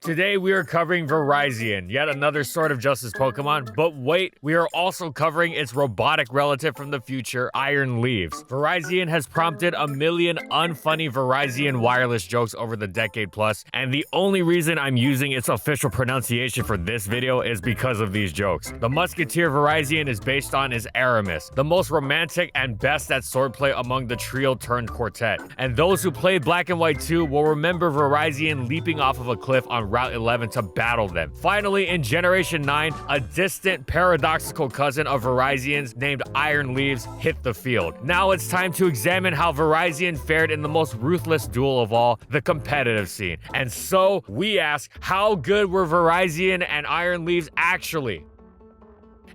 Today we are covering Virizion, yet another Sword of Justice Pokemon, but wait, we are also covering its robotic relative from the future, Iron Leaves. Virizion has prompted a million unfunny Virizion wireless jokes over the decade plus, and the only reason I'm using its official pronunciation for this video is because of these jokes. The Musketeer Virizion is based on his Aramis, the most romantic and best at swordplay among the trio turned quartet, and those who played Black and White 2 will remember Virizion leaping off of a cliff on Route 11 to battle them. Finally, in Generation 9, a distant, paradoxical cousin of Virizion's named Iron Leaves hit the field. Now it's time to examine how Virizion fared in the most ruthless duel of all, the competitive scene. And so, we ask, how good were Virizion and Iron Leaves actually?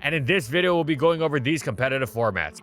And in this video, we'll be going over these competitive formats.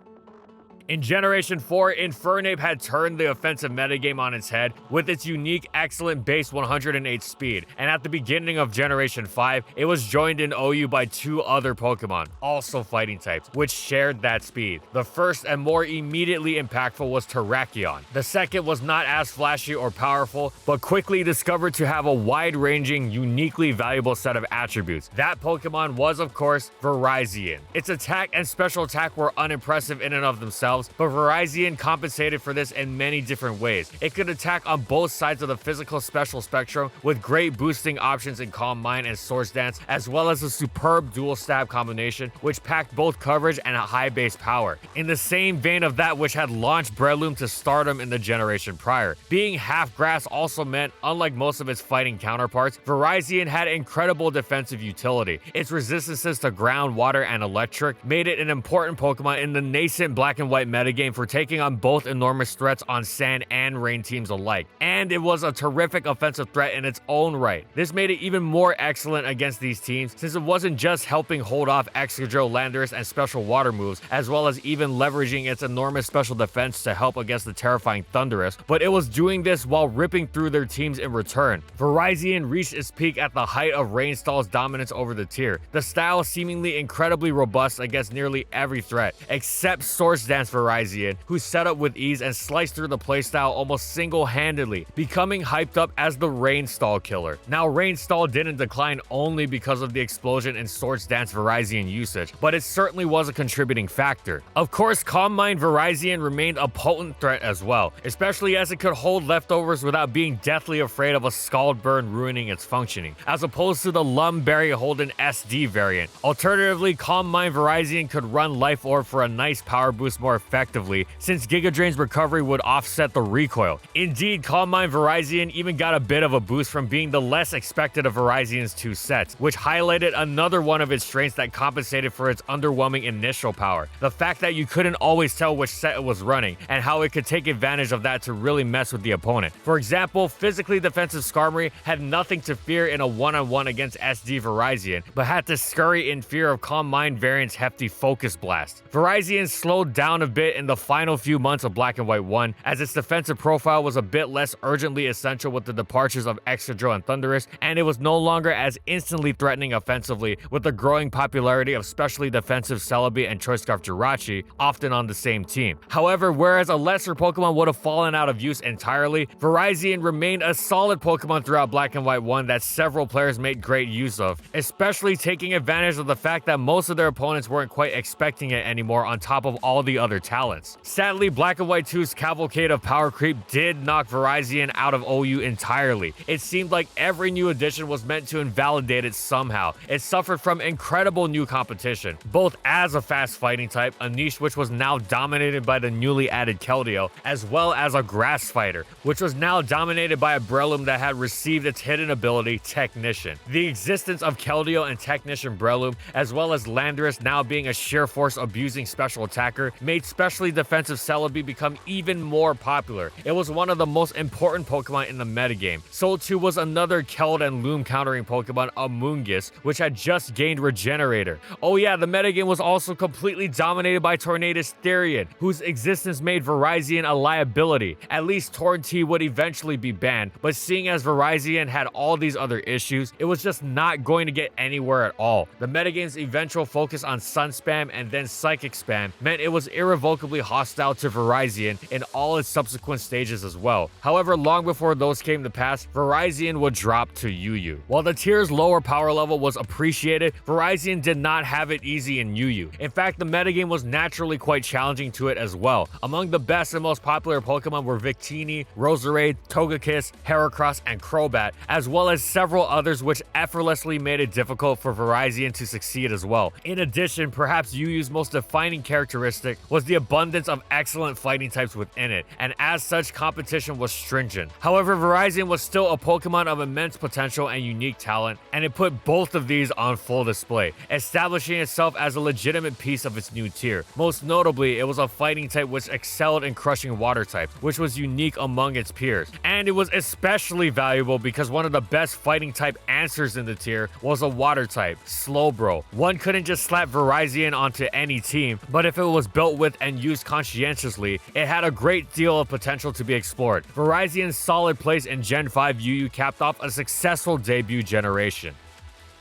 In Generation 4, Infernape had turned the offensive metagame on its head with its unique, excellent base 108 speed, and at the beginning of Generation 5, it was joined in OU by two other Pokemon, also fighting types, which shared that speed. The first and more immediately impactful was Terrakion. The second was not as flashy or powerful, but quickly discovered to have a wide-ranging, uniquely valuable set of attributes. That Pokemon was, of course, Virizion. Its attack and special attack were unimpressive in and of themselves, but Virizion compensated for this in many different ways. It could attack on both sides of the physical special spectrum with great boosting options in Calm Mind and Swords Dance, as well as a superb dual stab combination which packed both coverage and a high base power, in the same vein of that which had launched Breloom to stardom in the generation prior. Being half grass also meant, unlike most of its fighting counterparts, Virizion had incredible defensive utility. Its resistances to ground, water, and electric made it an important Pokemon in the nascent Black and White metagame for taking on both enormous threats on sand and rain teams alike, and it was a terrific offensive threat in its own right. This made it even more excellent against these teams, since it wasn't just helping hold off Excadrill, Landorus, and special water moves, as well as even leveraging its enormous special defense to help against the terrifying Thundurus, but it was doing this while ripping through their teams in return. Virizion reached its peak at the height of Rainstall's dominance over the tier, the style seemingly incredibly robust against nearly every threat, except Swords Dance Virizion, who set up with ease and sliced through the playstyle almost single-handedly, becoming hyped up as the Rainstall killer. Now, Rainstall didn't decline only because of the explosion in Swords Dance Virizion usage, but it certainly was a contributing factor. Of course, Calm Mind Virizion remained a potent threat as well, especially as it could hold leftovers without being deathly afraid of a Scald Burn ruining its functioning, as opposed to the Lum Berry Holden SD variant. Alternatively, Calm Mind Virizion could run Life Orb for a nice power boost more effectively, since Giga Drain's recovery would offset the recoil. Indeed, Calm Mind Virizion even got a bit of a boost from being the less expected of Virizion's two sets, which highlighted another one of its strengths that compensated for its underwhelming initial power: the fact that you couldn't always tell which set it was running, and how it could take advantage of that to really mess with the opponent. For example, physically defensive Skarmory had nothing to fear in a one-on-one against SD Virizion, but had to scurry in fear of Calm Mind variant's hefty Focus Blast. Virizion slowed down a bit in the final few months of Black and White 1, as its defensive profile was a bit less urgently essential with the departures of Excadrill and Thundurus, and it was no longer as instantly threatening offensively with the growing popularity of specially defensive Celebi and Choice Scarf Jirachi, often on the same team. However, whereas a lesser Pokemon would have fallen out of use entirely, Virizion remained a solid Pokemon throughout Black and White 1 that several players made great use of, especially taking advantage of the fact that most of their opponents weren't quite expecting it anymore on top of all the other talents. Sadly, Black and White 2's cavalcade of power creep did knock Virizion out of OU entirely. It seemed like every new addition was meant to invalidate it somehow. It suffered from incredible new competition, both as a fast fighting type, a niche which was now dominated by the newly added Keldeo, as well as a grass fighter, which was now dominated by a Breloom that had received its hidden ability, Technician. The existence of Keldeo and Technician Breloom, as well as Landorus now being a sheer force abusing special attacker, made specially defensive Celebi become even more popular. It was one of the most important Pokemon in the metagame. So too was another Keld and Loom countering Pokemon, Amoonguss, which had just gained Regenerator. Oh yeah, the metagame was also completely dominated by Tornadus Therian, whose existence made Virizion a liability. At least Torn-T would eventually be banned, but seeing as Virizion had all these other issues, it was just not going to get anywhere at all. The metagame's eventual focus on Sun Spam and then Psychic Spam meant it was irreversible irrevocably hostile to Virizion in all its subsequent stages as well. However, long before those came to pass, Virizion would drop to UU. While the tier's lower power level was appreciated, Virizion did not have it easy in UU. In fact, the metagame was naturally quite challenging to it as well. Among the best and most popular Pokemon were Victini, Roserade, Togekiss, Heracross, and Crobat, as well as several others which effortlessly made it difficult for Virizion to succeed as well. In addition, perhaps UU's most defining characteristic was the abundance of excellent fighting types within it, and as such, competition was stringent. However, Virizion was still a Pokemon of immense potential and unique talent, and it put both of these on full display, establishing itself as a legitimate piece of its new tier. Most notably, it was a fighting type which excelled in crushing water types, which was unique among its peers. And it was especially valuable because one of the best fighting type answers in the tier was a water type, Slowbro. One couldn't just slap Virizion onto any team, but if it was built with and used conscientiously, it had a great deal of potential to be explored. Virizion's solid place in Gen 5 UU capped off a successful debut generation.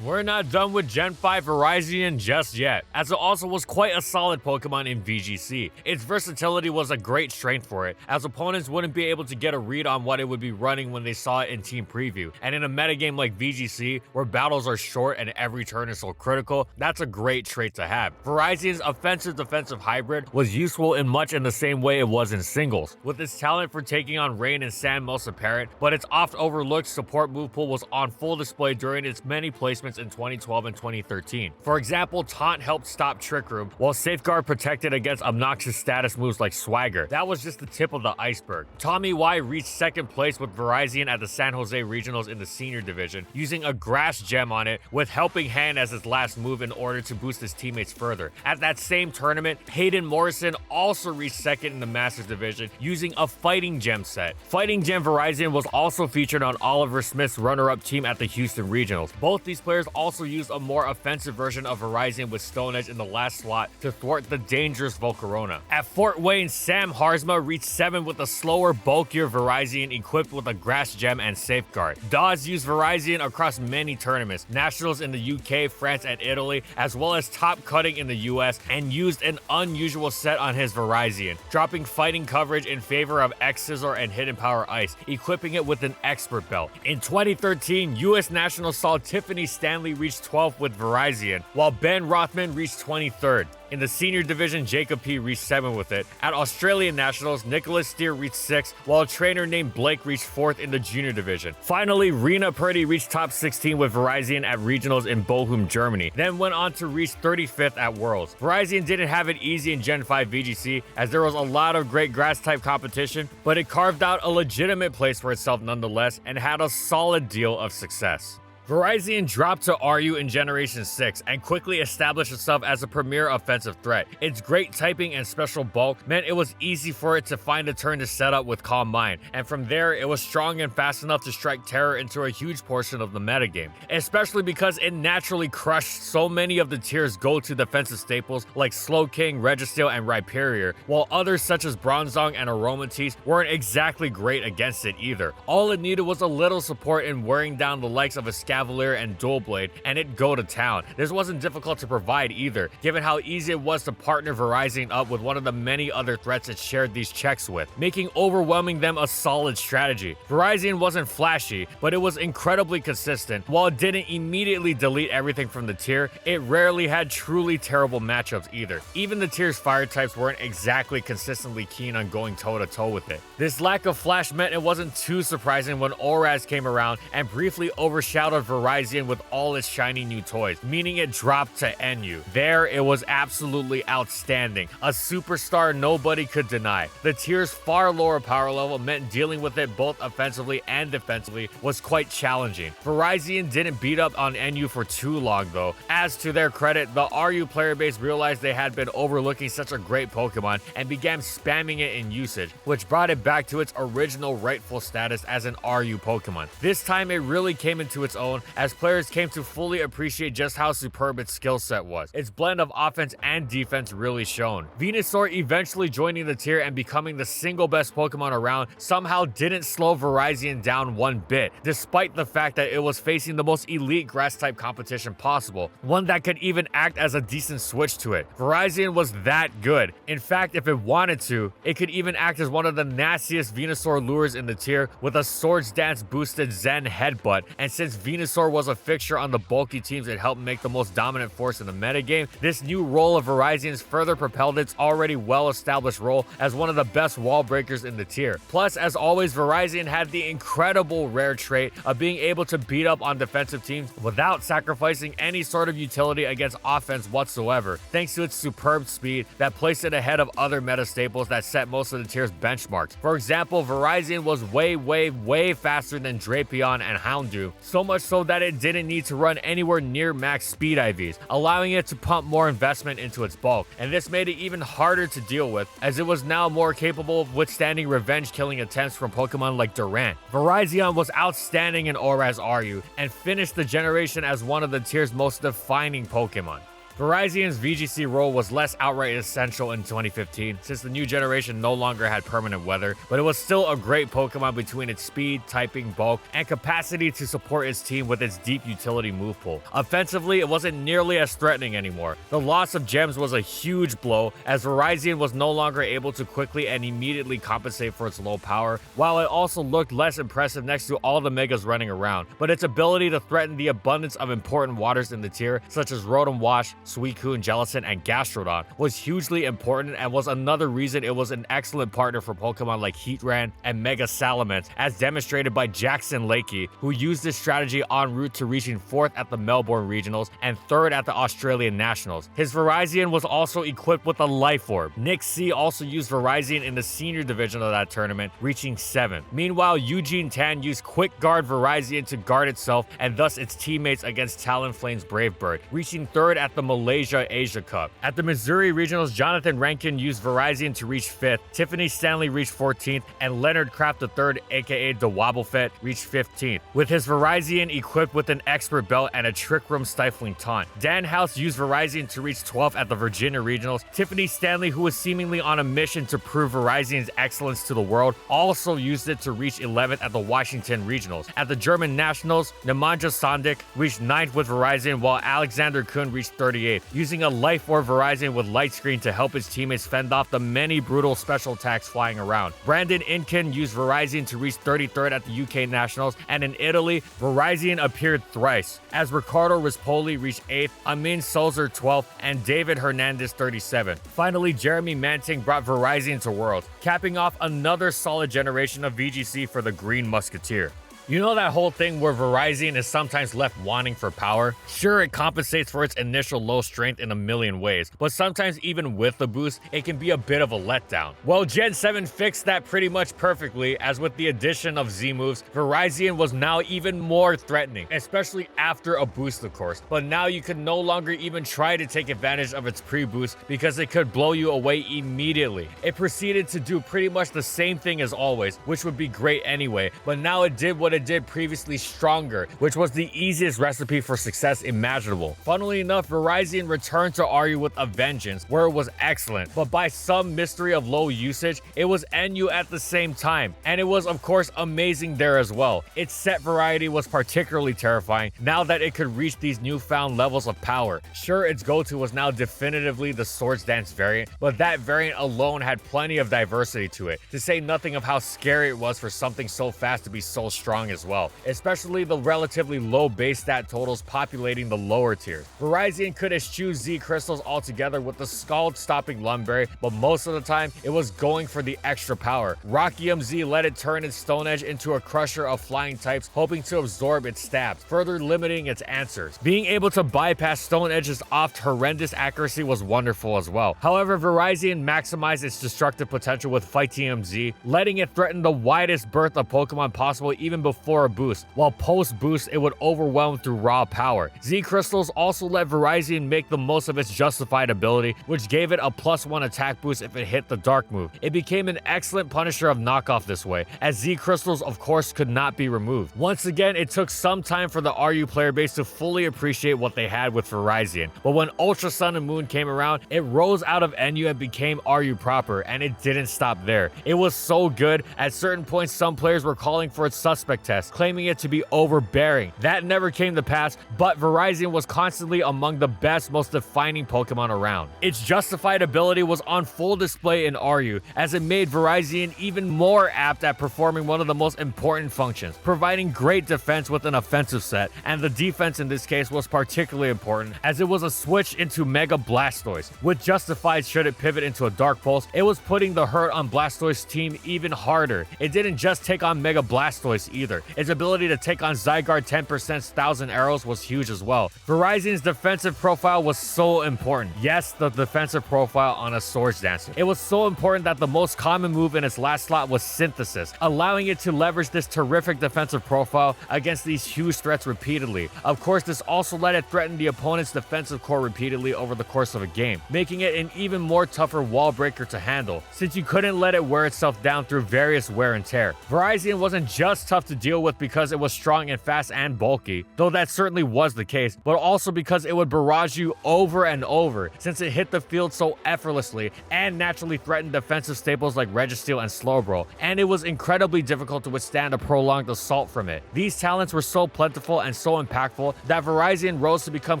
We're not done with Gen 5 Virizion just yet, as it also was quite a solid Pokemon in VGC. Its versatility was a great strength for it, as opponents wouldn't be able to get a read on what it would be running when they saw it in Team Preview. And in a metagame like VGC, where battles are short and every turn is so critical, that's a great trait to have. Virizion's offensive-defensive hybrid was useful in much in the same way it was in singles, with its talent for taking on Rain and Sand most apparent, but its oft-overlooked support move pool was on full display during its many placements in 2012 and 2013. For example, Taunt helped stop Trick Room, while Safeguard protected against obnoxious status moves like Swagger. That was just the tip of the iceberg. Tommy Y reached second place with Virizion at the San Jose Regionals in the senior division, using a Grass Gem on it with Helping Hand as his last move in order to boost his teammates further. At that same tournament, Hayden Morrison also reached second in the Masters division, using a Fighting Gem set. Fighting Gem Virizion was also featured on Oliver Smith's runner-up team at the Houston Regionals. Both these players also used a more offensive version of Virizion with Stone Edge in the last slot to thwart the dangerous Volcarona. At Fort Wayne, Sam Harzma reached 7 with a slower, bulkier Virizion equipped with a Grass Gem and Safeguard. Dawes used Virizion across many tournaments, nationals in the UK, France, and Italy, as well as top cutting in the US, and used an unusual set on his Virizion, dropping fighting coverage in favor of X-Scissor and Hidden Power Ice, equipping it with an Expert Belt. In 2013, US Nationals saw Tiffany Stanley reached 12th with Virizion, while Ben Rothman reached 23rd. In the senior division, Jacob P. reached 7th with it. At Australian Nationals, Nicholas Steer reached 6th, while a trainer named Blake reached 4th in the junior division. Finally, Rena Purdy reached top 16 with Virizion at regionals in Bochum, Germany, then went on to reach 35th at Worlds. Virizion didn't have it easy in Gen 5 VGC, as there was a lot of great grass-type competition, but it carved out a legitimate place for itself nonetheless, and had a solid deal of success. Virizion dropped to RU in Generation 6 and quickly established itself as a premier offensive threat. Its great typing and special bulk meant it was easy for it to find a turn to set up with Calm Mind, and from there it was strong and fast enough to strike terror into a huge portion of the metagame, especially because it naturally crushed so many of the tier's go-to defensive staples like Slowking, Registeel, and Rhyperior, while others such as Bronzong and Aromatisse weren't exactly great against it either. All it needed was a little support in wearing down the likes of a Cavalier and Dual Blade, and it'd go to town. This wasn't difficult to provide either, given how easy it was to partner Virizion up with one of the many other threats it shared these checks with, making overwhelming them a solid strategy. Virizion wasn't flashy, but it was incredibly consistent. While it didn't immediately delete everything from the tier, it rarely had truly terrible matchups either. Even the tier's fire types weren't exactly consistently keen on going toe-to-toe with it. This lack of flash meant it wasn't too surprising when Oraz came around and briefly overshadowed Virizion with all its shiny new toys, meaning it dropped to NU. There, it was absolutely outstanding, a superstar nobody could deny. The tier's far lower power level meant dealing with it both offensively and defensively was quite challenging. Virizion didn't beat up on NU for too long though. As to their credit, the RU player base realized they had been overlooking such a great Pokemon and began spamming it in usage, which brought it back to its original rightful status as an RU Pokemon. This time it really came into its own milestone as players came to fully appreciate just how superb its skill set was. Its blend of offense and defense really shone. Venusaur eventually joining the tier and becoming the single best Pokemon around somehow didn't slow Virizion down one bit, despite the fact that it was facing the most elite grass-type competition possible, one that could even act as a decent switch to it. Virizion was that good. In fact, if it wanted to, it could even act as one of the nastiest Venusaur lures in the tier with a Swords Dance boosted Zen headbutt, and since Venusaur was a fixture on the bulky teams, it helped make the most dominant force in the metagame. This new role of Virizion's further propelled its already well-established role as one of the best wall breakers in the tier. Plus, as always, Virizion had the incredible rare trait of being able to beat up on defensive teams without sacrificing any sort of utility against offense whatsoever, thanks to its superb speed that placed it ahead of other meta staples that set most of the tier's benchmarks. For example, Virizion was way faster than Drapion and Houndoom, so much so that it didn't need to run anywhere near max speed IVs, allowing it to pump more investment into its bulk, and this made it even harder to deal with, as it was now more capable of withstanding revenge-killing attempts from Pokemon like Durant. Virizion was outstanding in ORAS RU, and finished the generation as one of the tier's most defining Pokemon. Virizion's VGC role was less outright essential in 2015 since the new generation no longer had permanent weather, but it was still a great Pokemon between its speed, typing, bulk, and capacity to support its team with its deep utility move pool. Offensively, it wasn't nearly as threatening anymore. The loss of gems was a huge blow as Virizion was no longer able to quickly and immediately compensate for its low power, while it also looked less impressive next to all the megas running around, but its ability to threaten the abundance of important waters in the tier, such as Rotom Wash, Suicune, Jellicent, and Gastrodon, was hugely important and was another reason it was an excellent partner for Pokemon like Heatran and Mega Salamence, as demonstrated by Jackson Lakey, who used this strategy en route to reaching 4th at the Melbourne Regionals and 3rd at the Australian Nationals. His Virizion was also equipped with a Life Orb. Nick C also used Virizion in the senior division of that tournament, reaching 7th. Meanwhile, Eugene Tan used Quick Guard Virizion to guard itself and thus its teammates against Talonflame's Brave Bird, reaching 3rd at the Malaysia Asia Cup. At the Missouri Regionals, Jonathan Rankin used Virizion to reach 5th, Tiffany Stanley reached 14th, and Leonard Kraft III, aka the Wobblefett, reached 15th, with his Virizion equipped with an Expert Belt and a Trick Room Stifling Taunt. Dan House used Virizion to reach 12th at the Virginia Regionals. Tiffany Stanley, who was seemingly on a mission to prove Virizion's excellence to the world, also used it to reach 11th at the Washington Regionals. At the German Nationals, Nemanja Sandic reached 9th with Virizion, while Alexander Kuhn reached 38th, using a Life Orb Virizion with Light Screen to help his teammates fend off the many brutal special attacks flying around. Brandon Inkin used Virizion to reach 33rd at the UK Nationals, and in Italy, Virizion appeared thrice, as Riccardo Rispoli reached 8th, Amin Sulzer 12th, and David Hernandez 37th. Finally, Jeremy Manting brought Virizion to Worlds, capping off another solid generation of VGC for the Green Musketeer. You know that whole thing where Virizion is sometimes left wanting for power? Sure, it compensates for its initial low strength in a million ways, but sometimes even with the boost, it can be a bit of a letdown. Well, Gen 7 fixed that pretty much perfectly, as with the addition of Z-moves, Virizion was now even more threatening, especially after a boost of course, but now you could no longer even try to take advantage of its pre-boost because it could blow you away immediately. It proceeded to do pretty much the same thing as always, which would be great anyway, but now it did what it did previously stronger, which was the easiest recipe for success imaginable. Funnily enough, Virizion returned to RU with a vengeance, where it was excellent, but by some mystery of low usage, it was NU at the same time, and it was of course amazing there as well. Its set variety was particularly terrifying now that it could reach these newfound levels of power. Sure, its go-to was now definitively the Swords Dance variant, but that variant alone had plenty of diversity to it, to say nothing of how scary it was for something so fast to be so strong as well, especially the relatively low base stat totals populating the lower tiers. Virizion could eschew Z crystals altogether with the Scald stopping Lumberry, but most of the time it was going for the extra power. Rockium Z let it turn its Stone Edge into a crusher of flying types, hoping to absorb its stabs, further limiting its answers. Being able to bypass Stone Edge's oft horrendous accuracy was wonderful as well. However, Virizion maximized its destructive potential with Fightium Z, letting it threaten the widest berth of Pokemon possible even before before a boost, while post-boost it would overwhelm through raw power. Z-Crystals also let Virizion make the most of its justified ability, which gave it a +1 attack boost if it hit the dark move. It became an excellent punisher of knockoff this way, as Z-Crystals of course could not be removed. Once again, it took some time for the RU player base to fully appreciate what they had with Virizion, but when Ultra Sun and Moon came around, it rose out of NU and became RU proper, and it didn't stop there. It was so good, at certain points some players were calling for its suspect test, claiming it to be overbearing. That never came to pass, but Virizion was constantly among the best, most defining Pokemon around. Its justified ability was on full display in RU, as it made Virizion even more apt at performing one of the most important functions, providing great defense with an offensive set, and the defense in this case was particularly important, as it was a switch into Mega Blastoise. With justified should it pivot into a Dark Pulse, it was putting the hurt on Blastoise's team even harder. It didn't just take on Mega Blastoise either. Its ability to take on Zygarde 10%'s 1,000 arrows was huge as well. Virizion's defensive profile was so important. Yes, the defensive profile on a Swords Dancer. It was so important that the most common move in its last slot was Synthesis, allowing it to leverage this terrific defensive profile against these huge threats repeatedly. Of course, this also let it threaten the opponent's defensive core repeatedly over the course of a game, making it an even more tougher wall breaker to handle, since you couldn't let it wear itself down through various wear and tear. Virizion wasn't just tough to deal with because it was strong and fast and bulky, though that certainly was the case, but also because it would barrage you over and over, since it hit the field so effortlessly and naturally threatened defensive staples like Registeel and Slowbro, and it was incredibly difficult to withstand a prolonged assault from it. These talents were so plentiful and so impactful that Virizion rose to become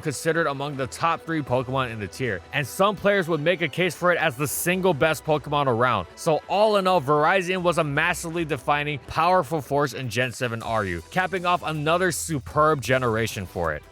considered among the top 3 Pokemon in the tier, and some players would make a case for it as the single best Pokemon around. So all in all, Virizion was a massively defining, powerful force in Gen 7 RU, capping off another superb generation for it.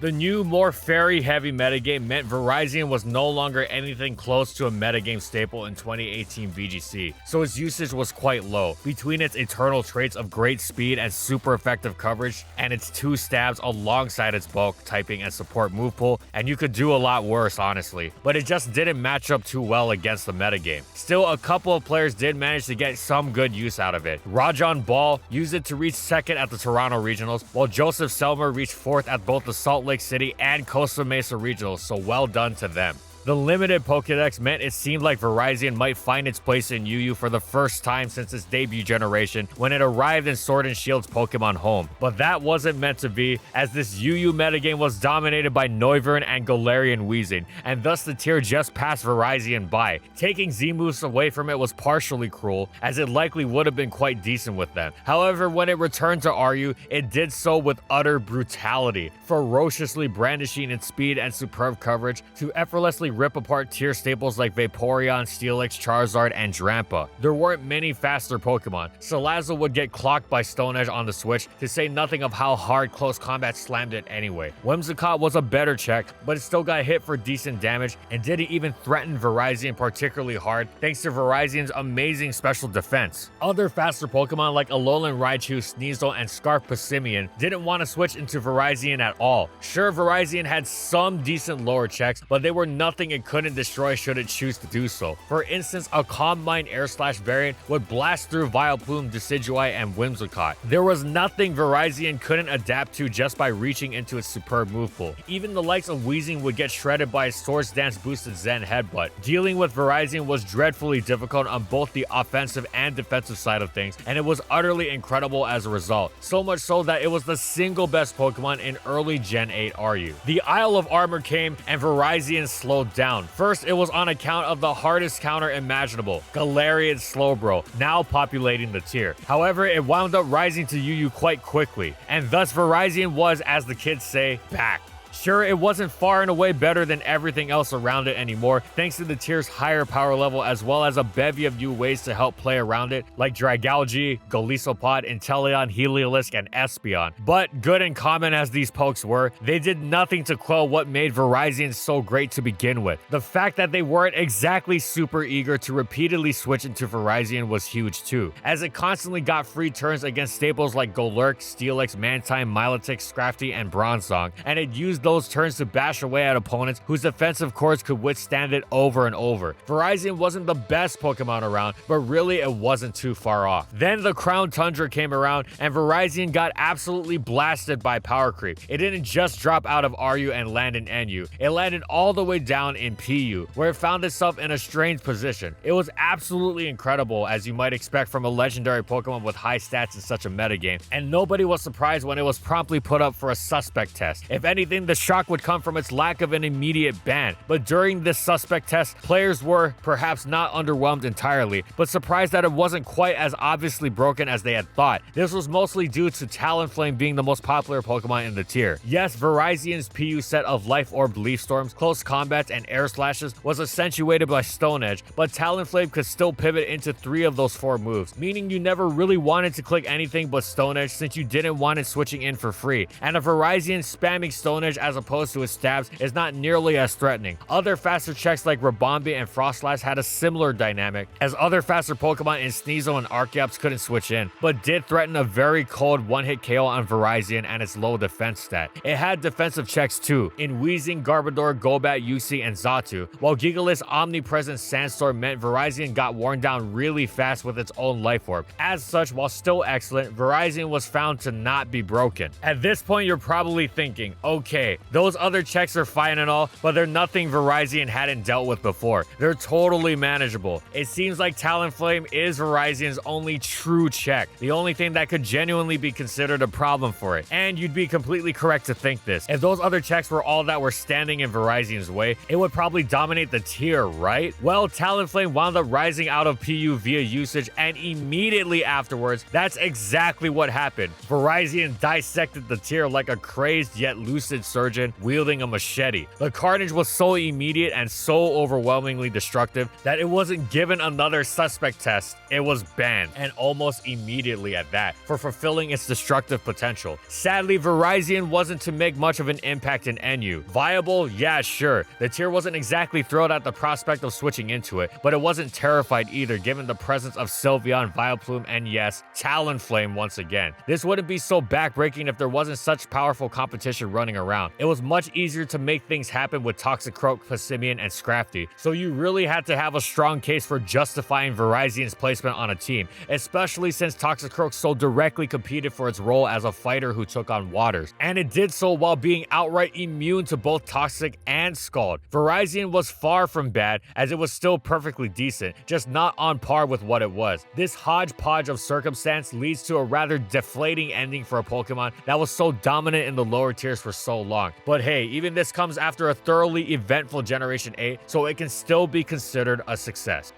The new, more fairy-heavy metagame meant Virizion was no longer anything close to a metagame staple in 2018 VGC, so its usage was quite low. Between its eternal traits of great speed and super effective coverage, and its 2 stabs alongside its bulk, typing, and support move pool, and you could do a lot worse, honestly, but it just didn't match up too well against the metagame. Still, a couple of players did manage to get some good use out of it. Rajon Ball used it to reach 2nd at the Toronto Regionals, while Joseph Selmer reached 4th at both the Salt Lake City and Costa Mesa Regionals, so well done to them. The limited Pokédex meant it seemed like Virizion might find its place in UU for the first time since its debut generation when it arrived in Sword and Shield's Pokemon Home. But that wasn't meant to be, as this UU metagame was dominated by Noivern and Galarian Weezing, and thus the tier just passed Virizion by. Taking Z-moves away from it was partially cruel, as it likely would have been quite decent with them. However, when it returned to RU, it did so with utter brutality, ferociously brandishing its speed and superb coverage to effortlessly rip apart tier staples like Vaporeon, Steelix, Charizard, and Drampa. There weren't many faster Pokemon. Salazzle would get clocked by Stone Edge on the Switch, to say nothing of how hard close combat slammed it anyway. Whimsicott was a better check, but it still got hit for decent damage and didn't even threaten Virizion particularly hard thanks to Virizion's amazing special defense. Other faster Pokemon like Alolan Raichu, Sneasel, and Scarf Passimian didn't want to switch into Virizion at all. Sure, Virizion had some decent lower checks, but they were nothing it couldn't destroy should it choose to do so. For instance, a Calm Mind Air Slash variant would blast through Vileplume, Decidueye, and Whimsicott. There was nothing Virizion couldn't adapt to just by reaching into its superb move pool. Even the likes of Weezing would get shredded by a Swords Dance boosted Zen Headbutt. Dealing with Virizion was dreadfully difficult on both the offensive and defensive side of things, and it was utterly incredible as a result. So much so that it was the single best Pokemon in early Gen 8 RU. The Isle of Armor came and Virizion slowed down. First, it was on account of the hardest counter imaginable, Galarian Slowbro, now populating the tier. However, it wound up rising to UU quite quickly, and thus Virizion was, as the kids say, back. Sure, it wasn't far and away better than everything else around it anymore, thanks to the tier's higher power level as well as a bevy of new ways to help play around it, like Dragalge, Golisopod, Inteleon, Heliolisk, and Espeon. But good and common as these pokes were, they did nothing to quell what made Virizion so great to begin with. The fact that they weren't exactly super eager to repeatedly switch into Virizion was huge too, as it constantly got free turns against staples like Golurk, Steelix, Mantine, Milotic, Scrafty, and Bronzong, and it used those turns to bash away at opponents whose defensive cores could withstand it over and over. Virizion wasn't the best Pokemon around, but really it wasn't too far off. Then the Crown Tundra came around and Virizion got absolutely blasted by power creep. It didn't just drop out of RU and land in NU, it landed all the way down in PU, where it found itself in a strange position. It was absolutely incredible, as you might expect from a legendary Pokemon with high stats in such a metagame, and nobody was surprised when it was promptly put up for a suspect test. If anything, the shock would come from its lack of an immediate ban, but during this suspect test, players were perhaps not underwhelmed entirely, but surprised that it wasn't quite as obviously broken as they had thought. This was mostly due to Talonflame being the most popular Pokemon in the tier. Yes, Virizion's PU set of Life Orb Leaf Storms, Close Combats, and Air Slashes was accentuated by Stone Edge, but Talonflame could still pivot into 3 of those 4 moves, meaning you never really wanted to click anything but Stone Edge since you didn't want it switching in for free, and a Virizion spamming Stone Edge as opposed to its stabs is not nearly as threatening. Other faster checks like Rabombi and Frostlass had a similar dynamic, as other faster Pokemon in Sneasel and Archeops couldn't switch in, but did threaten a very cold one-hit KO on Virizion and its low defense stat. It had defensive checks too, in Weezing, Garbodor, Golbat, Yusi, and Xatu, while Gigalith's omnipresent Sandstorm meant Virizion got worn down really fast with its own Life Orb. As such, while still excellent, Virizion was found to not be broken. At this point, you're probably thinking, okay, those other checks are fine and all, but they're nothing Virizion hadn't dealt with before. They're totally manageable. It seems like Talonflame is Virizion's only true check, the only thing that could genuinely be considered a problem for it. And you'd be completely correct to think this. If those other checks were all that were standing in Virizion's way, it would probably dominate the tier, right? Well, Talonflame wound up rising out of PU via usage, and immediately afterwards, that's exactly what happened. Virizion dissected the tier like a crazed yet lucid surgeon wielding a machete. The carnage was so immediate and so overwhelmingly destructive that it wasn't given another suspect test. It was banned, and almost immediately at that, for fulfilling its destructive potential. Sadly, Virizion wasn't to make much of an impact in NU. Viable? Yeah, sure. The tier wasn't exactly thrilled at the prospect of switching into it, but it wasn't terrified either given the presence of Sylveon, Vileplume, and yes, Talonflame once again. This wouldn't be so backbreaking if there wasn't such powerful competition running around. It was much easier to make things happen with Toxicroak, Passimian, and Scrafty, so you really had to have a strong case for justifying Virizion's placement on a team, especially since Toxicroak so directly competed for its role as a fighter who took on Waters, and it did so while being outright immune to both Toxic and Scald. Virizion was far from bad, as it was still perfectly decent, just not on par with what it was. This hodgepodge of circumstance leads to a rather deflating ending for a Pokemon that was so dominant in the lower tiers for so long. But hey, even this comes after a thoroughly eventful Generation 8, so it can still be considered a success.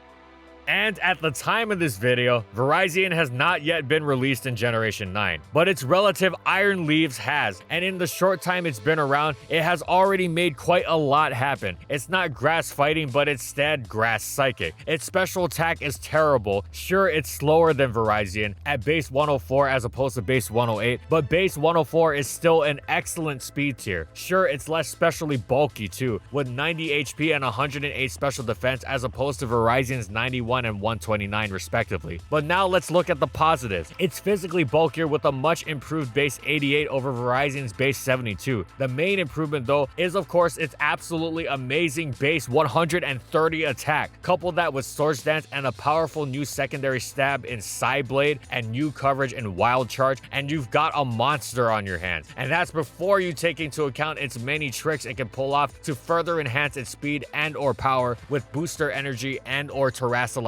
And at the time of this video, Virizion has not yet been released in Generation 9, but its relative Iron Leaves has, and in the short time it's been around, it has already made quite a lot happen. It's not grass fighting, but instead grass psychic. Its special attack is terrible. Sure, it's slower than Virizion at base 104 as opposed to base 108, but base 104 is still an excellent speed tier. Sure, it's less specially bulky too, with 90 HP and 108 special defense as opposed to Virizion's 91 and 129 respectively. But now let's look at the positives. It's physically bulkier with a much improved base 88 over Virizion's base 72. The main improvement though is of course its absolutely amazing base 130 attack. Couple that with Swords Dance and a powerful new secondary stab in Psyblade and new coverage in Wild Charge, and you've got a monster on your hands. And that's before you take into account its many tricks it can pull off to further enhance its speed and or power with booster energy and or terrestrialization.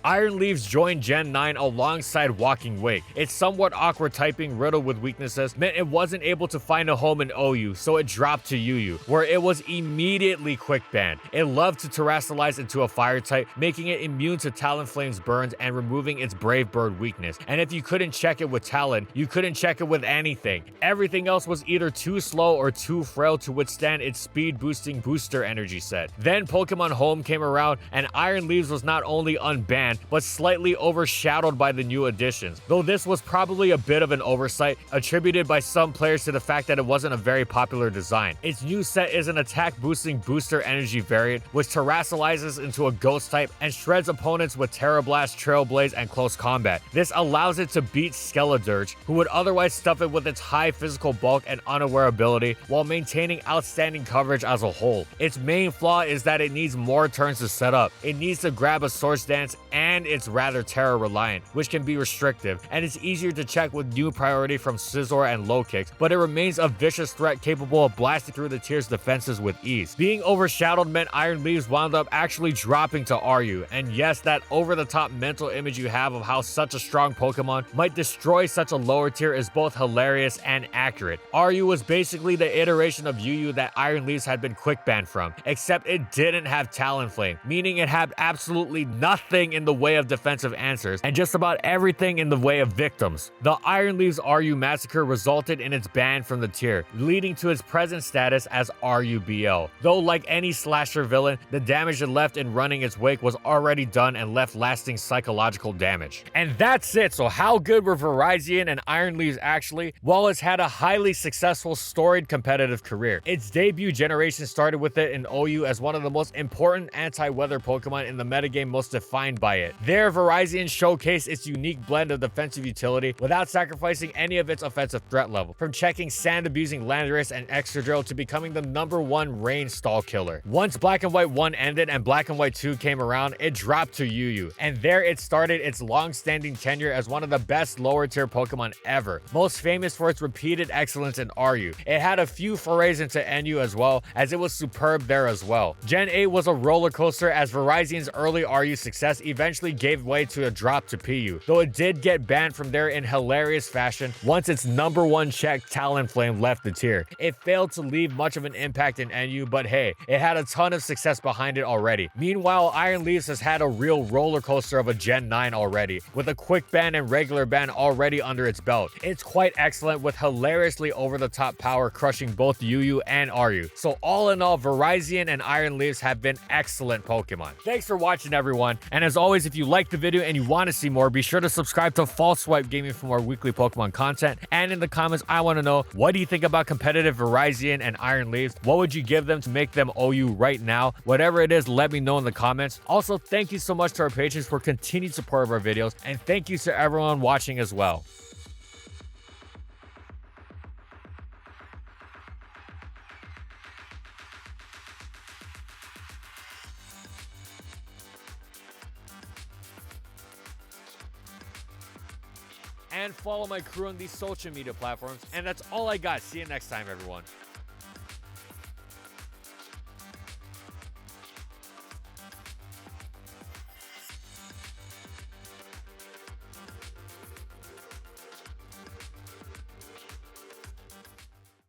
Iron Leaves joined Gen 9 alongside Walking Wake. Its somewhat awkward typing riddled with weaknesses meant it wasn't able to find a home in OU, so it dropped to UU, where it was immediately quick banned. It loved to terrestrialize into a fire type, making it immune to Talonflame's burns and removing its Brave Bird weakness. And if you couldn't check it with Talon, you couldn't check it with anything. Everything else was either too slow or too frail to withstand its speed boosting booster energy set. Then Pokemon Home came around, and Iron Leaves was not only only unbanned, but slightly overshadowed by the new additions, though this was probably a bit of an oversight, attributed by some players to the fact that it wasn't a very popular design. Its new set is an attack-boosting booster energy variant, which terrestrializes into a ghost type and shreds opponents with Terra Blast, Trail Blaze, and close combat. This allows it to beat Skeledirge, who would otherwise stuff it with its high physical bulk and unaware ability, while maintaining outstanding coverage as a whole. Its main flaw is that it needs more turns to set up. It needs to grab a Source Dance, and it's rather Terra reliant, which can be restrictive, and it's easier to check with new priority from Scizor and Low Kicks, but it remains a vicious threat capable of blasting through the tier's defenses with ease. Being overshadowed meant Iron Leaves wound up actually dropping to RU, and yes, that over-the-top mental image you have of how such a strong Pokemon might destroy such a lower tier is both hilarious and accurate. RU was basically the iteration of UU that Iron Leaves had been quick banned from, except it didn't have Talonflame, meaning it had absolutely nothing in the way of defensive answers, and just about everything in the way of victims. The Iron Leaves RU massacre resulted in its ban from the tier, leading to its present status as RUBL. Though like any slasher villain, the damage it left in running its wake was already done and left lasting psychological damage. And that's it. So how good were Virizion and Iron Leaves actually? Well, it's had a highly successful storied competitive career. Its debut generation started with it in OU as one of the most important anti-weather Pokemon in the metagame, most defined by it. There, Virizion showcased its unique blend of defensive utility without sacrificing any of its offensive threat level, from checking sand-abusing Landorus and Excadrill to becoming the #1 rain stall killer. Once Black and White 1 ended and Black and White 2 came around, it dropped to UU, and there it started its long-standing tenure as one of the best lower-tier Pokemon ever, most famous for its repeated excellence in RU. It had a few forays into NU as well, as it was superb there as well. Gen 8 was a roller coaster, as Virizion's early RU success eventually gave way to a drop to PU, though it did get banned from there in hilarious fashion once its #1 check Talonflame left the tier. It failed to leave much of an impact in NU, but hey, it had a ton of success behind it already. Meanwhile, Iron Leaves has had a real roller coaster of a Gen 9 already, with a quick ban and regular ban already under its belt. It's quite excellent, with hilariously over-the-top power crushing both UU and RU. So all in all, Virizion and Iron Leaves have been excellent Pokemon. Thanks for watching, everyone, and as always, if you liked the video and you want to see more, be sure to subscribe to False Swipe Gaming for more weekly Pokemon content. And in the comments, I want to know, what do you think about competitive Virizion and Iron Leaves? What would you give them to make them OU right now? Whatever it is, let me know in the comments. Also, thank you so much to our patrons for continued support of our videos, and thank you to everyone watching as well. And follow my crew on these social media platforms. And that's all I got. See you next time, everyone.